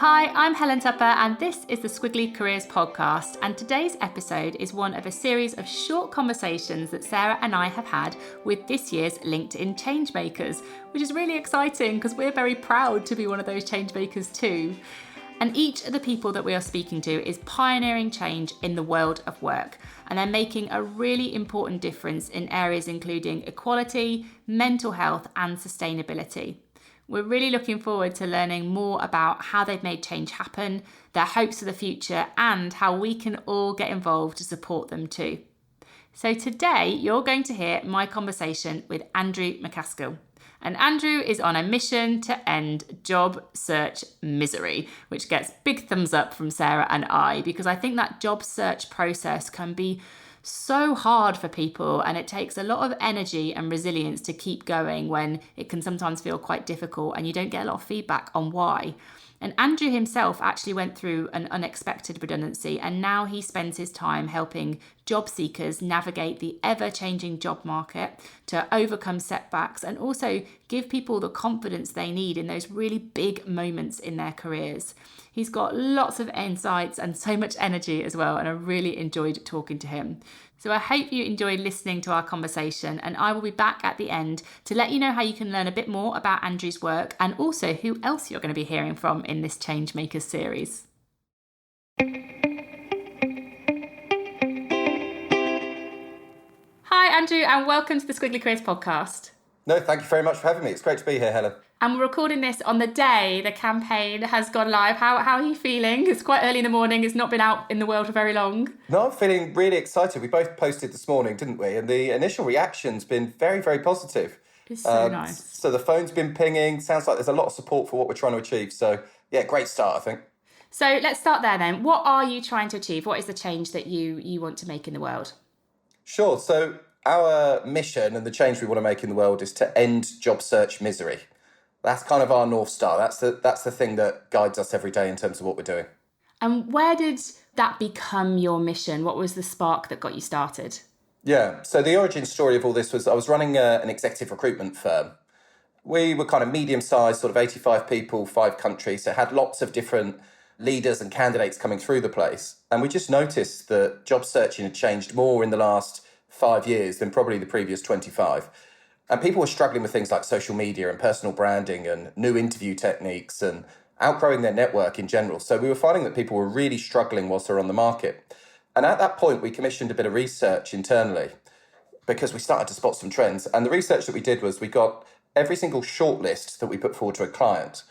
Hi, I'm Helen Tupper and this is the Squiggly Careers podcast, and today's episode is one of a series of short conversations that Sarah and I have had with this year's LinkedIn Changemakers, which is really exciting because we're very proud to be one of those Changemakers too. And each of the people that we are speaking to is pioneering change in the world of work, and they're making a really important difference in areas including equality, mental health and sustainability. We're really looking forward to learning more about how they've made change happen, their hopes for the future, and how we can all get involved to support them too. So today you're going to hear my conversation with Andrew Macaskill. And Andrew is on a mission to end job search misery, which gets big thumbs up from Sarah and I, because I think that job search process can be so hard for people, and it takes a lot of energy and resilience to keep going when it can sometimes feel quite difficult and you don't get a lot of feedback on why. And Andrew himself actually went through an unexpected redundancy, and now he spends his time helping job seekers navigate the ever-changing job market to overcome setbacks and also give people the confidence they need in those really big moments in their careers. He's got lots of insights and so much energy as well, and I really enjoyed talking to him. So I hope you enjoyed listening to our conversation, and I will be back at the end to let you know how you can learn a bit more about Andrew's work and also who else you're going to be hearing from in this Changemakers series. Hi Andrew, and welcome to the Squiggly Careers podcast. No, thank you very much for having me. It's great to be here, Helen. And we're recording this on the day the campaign has gone live. How are you feeling? It's quite early in the morning. It's not been out in the world for very long. No, I'm feeling really excited. We both posted this morning, didn't we? And the initial reaction's been very, very positive. It's so nice. So the phone's been pinging. Sounds like there's a lot of support for what we're trying to achieve. So, yeah, great start, I think. So let's start there then. What are you trying to achieve? What is the change that you want to make in the world? Sure. So our mission and the change we want to make in the world is to end job search misery. That's kind of our North Star. That's the thing that guides us every day in terms of what we're doing. And where did that become your mission? What was the spark that got you started? Yeah, so the origin story of all this was I was running an executive recruitment firm. We were kind of medium-sized, sort of 85 people, 5 countries, so had lots of different leaders and candidates coming through the place. And we just noticed that job searching had changed more in the last 5 years than probably the previous 25. And people were struggling with things like social media and personal branding and new interview techniques and outgrowing their network in general. So we were finding that people were really struggling whilst they were on the market. And at that point, we commissioned a bit of research internally because we started to spot some trends. And the research that we did was we got every single shortlist that we put forward to a client.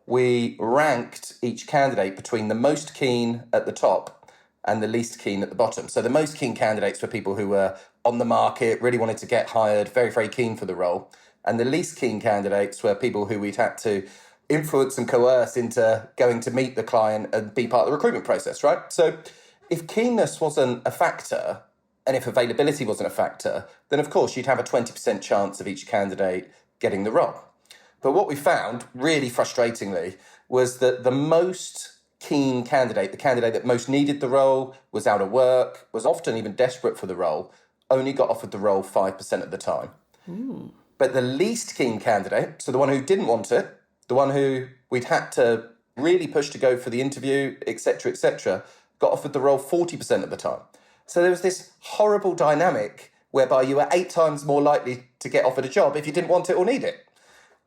We ranked each candidate between the most keen at the top and the least keen at the bottom. So the most keen candidates were people who were on the market, really wanted to get hired, very, very keen for the role. And the least keen candidates were people who we'd had to influence and coerce into going to meet the client and be part of the recruitment process, right? So if keenness wasn't a factor, and if availability wasn't a factor, then of course you'd have a 20% chance of each candidate getting the role. But what we found, really frustratingly, was that the most keen candidate, the candidate that most needed the role, was out of work, was often even desperate for the role, only got offered the role 5% of the time. Ooh. But the least keen candidate, so the one who didn't want it, the one who we'd had to really push to go for the interview, etc., got offered the role 40% of the time. So there was this horrible dynamic whereby you were 8 times more likely to get offered a job if you didn't want it or need it.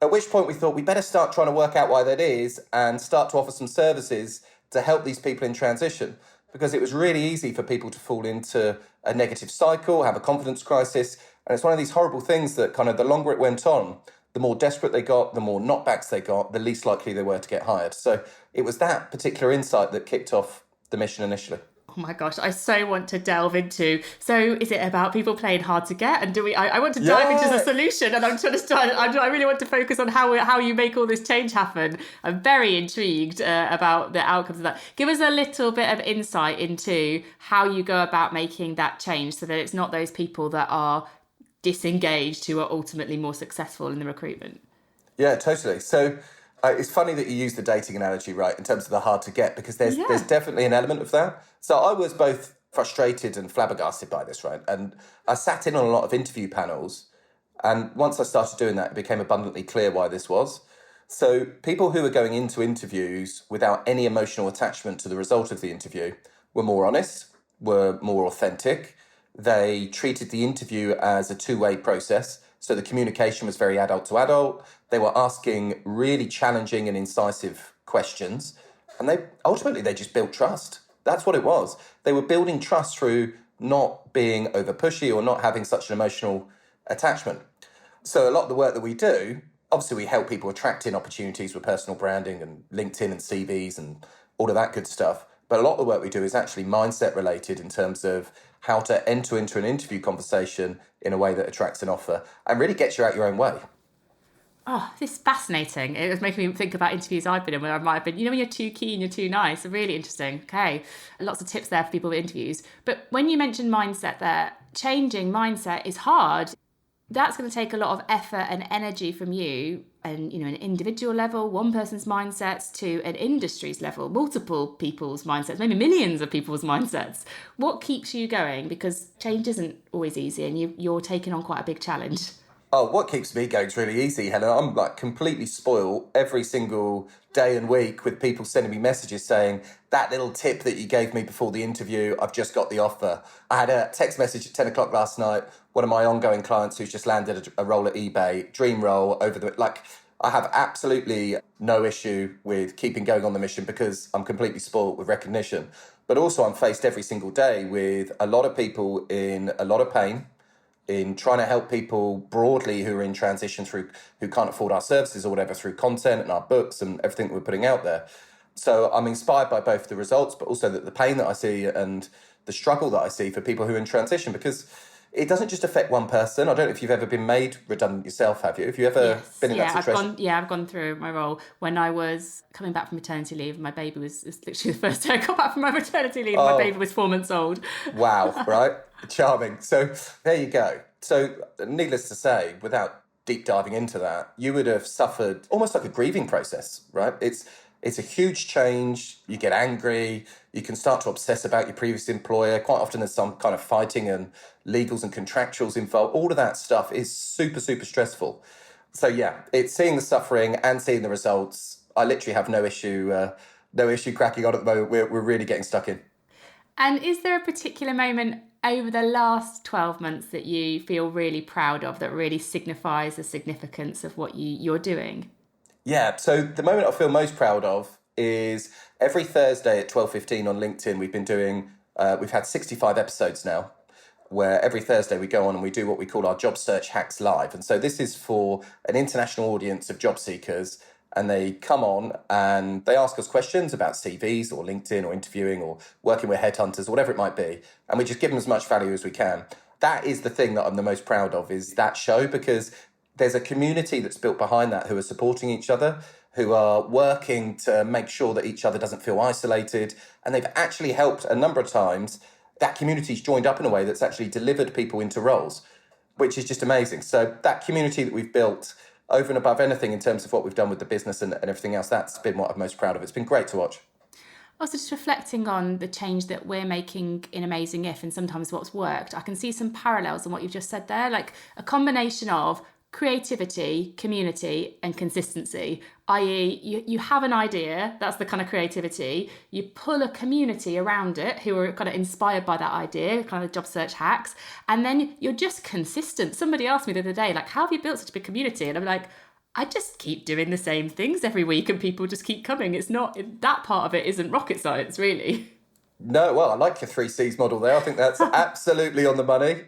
At which point we thought we better start trying to work out why that is and start to offer some services to help these people in transition, because it was really easy for people to fall into a negative cycle, have a confidence crisis. And it's one of these horrible things that kind of the longer it went on, the more desperate they got, the more knockbacks they got, the least likely they were to get hired. So it was that particular insight that kicked off the mission initially. Oh my gosh, I so want to delve into. So is it about people playing hard to get? And I want to dive into the solution, and I'm trying to start. I really want to focus on how you make all this change happen. I'm very intrigued about the outcomes of that. Give us a little bit of insight into how you go about making that change so that it's not those people that are disengaged who are ultimately more successful in the recruitment. Yeah, totally. So it's funny that you use the dating analogy, right, in terms of the hard to get, because there's definitely an element of that. So I was both frustrated and flabbergasted by this, right? And I sat in on a lot of interview panels. And once I started doing that, it became abundantly clear why this was. So people who were going into interviews without any emotional attachment to the result of the interview were more honest, were more authentic. They treated the interview as a two-way process. So the communication was very adult to adult. They were asking really challenging and incisive questions. And they just built trust. That's what it was. They were building trust through not being over pushy or not having such an emotional attachment. So a lot of the work that we do, obviously we help people attract in opportunities with personal branding and LinkedIn and CVs and all of that good stuff. But a lot of the work we do is actually mindset related in terms of how to enter into an interview conversation in a way that attracts an offer and really gets you out your own way. Oh, this is fascinating. It was making me think about interviews I've been in where I might have been, when you're too keen, you're too nice. Really interesting. Okay. Lots of tips there for people with interviews. But when you mentioned mindset there, changing mindset is hard. That's going to take a lot of effort and energy from you and, an individual level, one person's mindsets to an industry's level, multiple people's mindsets, maybe millions of people's mindsets. What keeps you going? Because change isn't always easy and you're taking on quite a big challenge. Oh, what keeps me going is really easy, Helen. I'm completely spoiled every single day and week with people sending me messages saying, that little tip that you gave me before the interview, I've just got the offer. I had a text message at 10 o'clock last night, one of my ongoing clients who's just landed a role at eBay, dream role I have absolutely no issue with keeping going on the mission because I'm completely spoiled with recognition. But also I'm faced every single day with a lot of people in a lot of pain, in trying to help people broadly who are in transition who can't afford our services or whatever through content and our books and everything that we're putting out there. So I'm inspired by both the results, but also the pain that I see and the struggle that I see for people who are in transition, because it doesn't just affect one person. I don't know if you've ever been made redundant yourself, have you? Have you ever been in that situation? I've gone through my role when I was coming back from maternity leave. My baby was literally the first day I got back from my maternity leave. My baby was 4 months old. Wow, right? Charming. So there you go. So needless to say, without deep diving into that, you would have suffered almost like a grieving process, right? It's a huge change. You get angry. You can start to obsess about your previous employer. Quite often there's some kind of fighting and legals and contractuals involved. All of that stuff is super, super stressful. So yeah, it's seeing the suffering and seeing the results. I literally have no issue cracking on at the moment. We're really getting stuck in. And is there a particular moment over the last 12 months that you feel really proud of, that really signifies the significance of what you're doing? Yeah, so the moment I feel most proud of is every Thursday at 12:15 on LinkedIn, we've had 65 episodes now, where every Thursday we go on and we do what we call our Job Search Hacks Live. And so this is for an international audience of job seekers, and they come on and they ask us questions about CVs or LinkedIn or interviewing or working with headhunters or whatever it might be. And we just give them as much value as we can. That is the thing that I'm the most proud of, is that show, because there's a community that's built behind that who are supporting each other, who are working to make sure that each other doesn't feel isolated. And they've actually helped a number of times. That community's joined up in a way that's actually delivered people into roles, which is just amazing. So that community that we've built over and above anything in terms of what we've done with the business and everything else, that's been what I'm most proud of. It's been great to watch. Also, just reflecting on the change that we're making in Amazing If and sometimes what's worked, I can see some parallels in what you've just said there, like a combination of creativity, community, and consistency, i.e. you have an idea, that's the kind of creativity, you pull a community around it who are kind of inspired by that idea, kind of job search hacks, and then you're just consistent. Somebody asked me the other day, like, how have you built such a big community? And I'm like, I just keep doing the same things every week and people just keep coming. It's not, that part of it isn't rocket science, really. No, well, I like your 3Cs model there. I think that's absolutely on the money.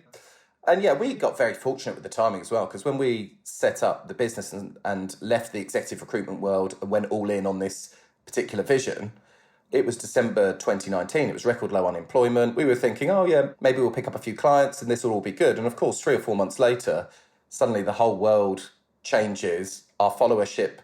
And yeah, we got very fortunate with the timing as well, because when we set up the business and left the executive recruitment world and went all in on this particular vision, it was December 2019. It was record low unemployment. We were thinking, oh yeah, maybe we'll pick up a few clients and this will all be good. And of course, 3 or 4 months later, suddenly the whole world changes. Our followership,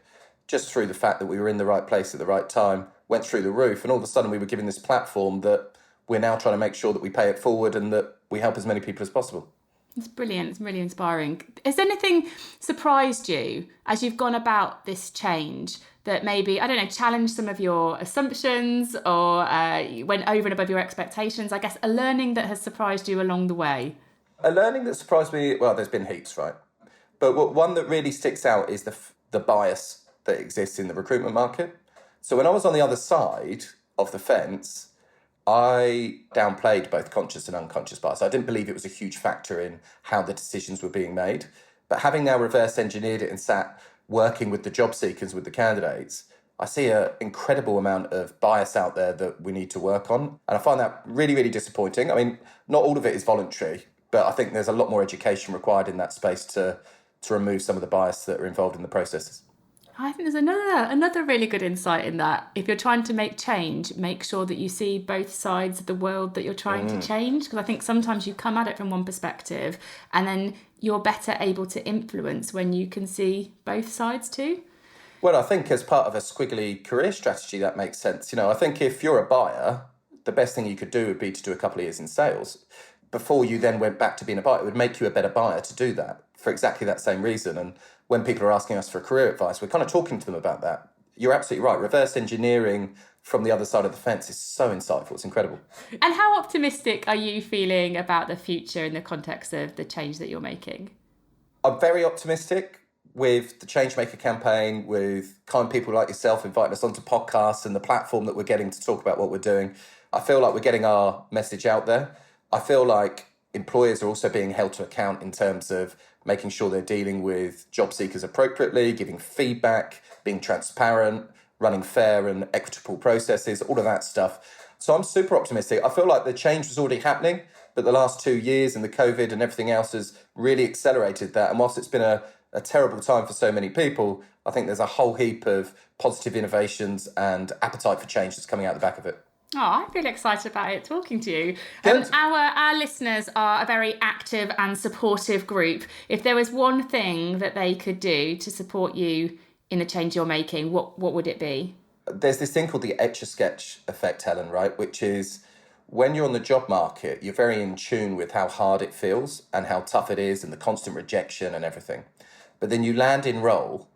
just through the fact that we were in the right place at the right time, went through the roof. And all of a sudden we were given this platform that we're now trying to make sure that we pay it forward and that we help as many people as possible. It's brilliant. It's really inspiring. Has anything surprised you as you've gone about this change that maybe, I don't know, challenged some of your assumptions or you went over and above your expectations? I guess a learning that has surprised you along the way? A learning that surprised me, well, there's been heaps, right? But one that really sticks out is the bias that exists in the recruitment market. So when I was on the other side of the fence, I downplayed both conscious and unconscious bias. I didn't believe it was a huge factor in how the decisions were being made. But having now reverse engineered it and sat working with the job seekers, with the candidates, I see an incredible amount of bias out there that we need to work on. And I find that really, really disappointing. I mean, not all of it is voluntary, but I think there's a lot more education required in that space to remove some of the bias that are involved in the processes. I think there's another really good insight in that. If you're trying to make change, make sure that you see both sides of the world that you're trying to change. Because I think sometimes you come at it from one perspective and then you're better able to influence when you can see both sides too. Well, I think as part of a squiggly career strategy, that makes sense. I think if you're a buyer, the best thing you could do would be to do a couple of years in sales. Before you then went back to being a buyer, it would make you a better buyer to do that for exactly that same reason. And when people are asking us for career advice, we're kind of talking to them about that. You're absolutely right. Reverse engineering from the other side of the fence is so insightful. It's incredible. And how optimistic are you feeling about the future in the context of the change that you're making? I'm very optimistic with the Changemaker campaign, with kind people like yourself inviting us onto podcasts and the platform that we're getting to talk about what we're doing. I feel like we're getting our message out there. I feel like employers are also being held to account in terms of making sure they're dealing with job seekers appropriately, giving feedback, being transparent, running fair and equitable processes, all of that stuff. So I'm super optimistic. I feel like the change was already happening, but the last 2 years and the COVID and everything else has really accelerated that. And whilst it's been a terrible time for so many people, I think there's a whole heap of positive innovations and appetite for change that's coming out the back of it. Oh, I feel excited about it talking to you. Good. Our listeners are a very active and supportive group. If there was one thing that they could do to support you in the change you're making, what would it be? There's this thing called the Etch-a-Sketch effect, Helen, right? Which is when you're on the job market, you're very in tune with how hard it feels and how tough it is and the constant rejection and everything. But then you land in role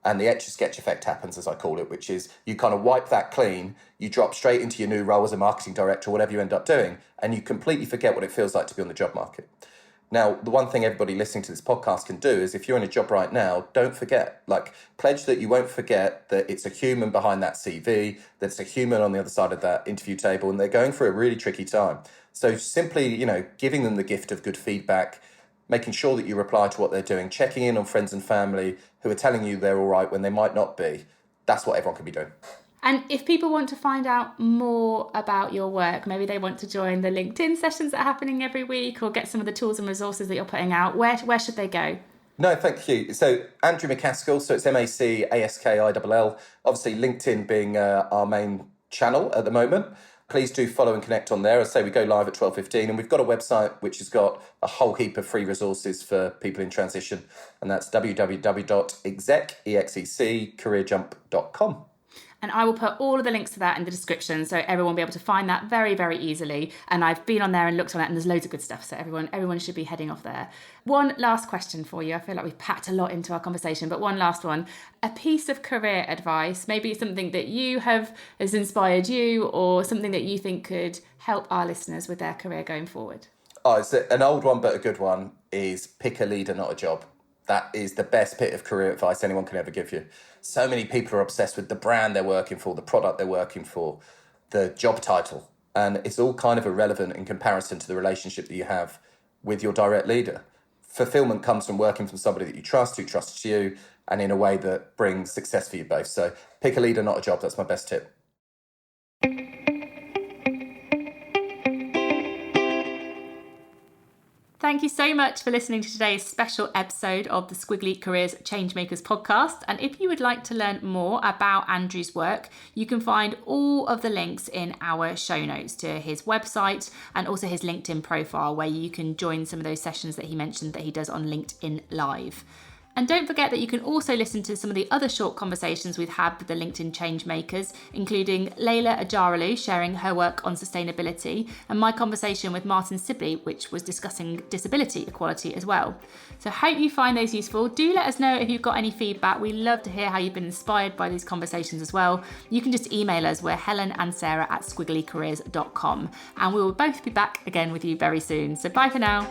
and the Etch-a-Sketch effect happens, as I call it, which is you kind of wipe that clean, you drop straight into your new role as a marketing director, whatever you end up doing, and you completely forget what it feels like to be on the job market. Now, the one thing everybody listening to this podcast can do is if you're in a job right now, don't forget, pledge that you won't forget that it's a human behind that CV, that it's a human on the other side of that interview table, and they're going through a really tricky time. So simply, giving them the gift of good feedback, making sure that you reply to what they're doing, checking in on friends and family who are telling you they're all right when they might not be. That's what everyone can be doing. And if people want to find out more about your work, maybe they want to join the LinkedIn sessions that are happening every week or get some of the tools and resources that you're putting out, where should they go? No, thank you. So Andrew Macaskill, so it's Macaskill. Obviously LinkedIn being our main channel at the moment. Please do follow and connect on there. As I say, we go live at 12:15 and we've got a website which has got a whole heap of free resources for people in transition. And that's www.execcareerjump.com. And I will put all of the links to that in the description so everyone will be able to find that very, very easily. And I've been on there and looked on it and there's loads of good stuff. So everyone should be heading off there. One last question for you. I feel like we've packed a lot into our conversation, but one last one. A piece of career advice, maybe something that has inspired you or something that you think could help our listeners with their career going forward. Oh, it's an old one, but a good one is pick a leader, not a job. That is the best bit of career advice anyone can ever give you. So many people are obsessed with the brand they're working for, the product they're working for, the job title. And it's all kind of irrelevant in comparison to the relationship that you have with your direct leader. Fulfillment comes from working for somebody that you trust, who trusts you, and in a way that brings success for you both. So pick a leader, not a job. That's my best tip. Thank you so much for listening to today's special episode of the Squiggly Careers Changemakers podcast. And if you would like to learn more about Andrew's work, you can find all of the links in our show notes to his website and also his LinkedIn profile, where you can join some of those sessions that he mentioned that he does on LinkedIn Live. And don't forget that you can also listen to some of the other short conversations we've had with the LinkedIn Changemakers, including Layla Ajaralu sharing her work on sustainability and my conversation with Martin Sibley, which was discussing disability equality as well. So hope you find those useful. Do let us know if you've got any feedback. We love to hear how you've been inspired by these conversations as well. You can just email us. We're Helen and Sarah at squigglycareers.com. And we will both be back again with you very soon. So bye for now.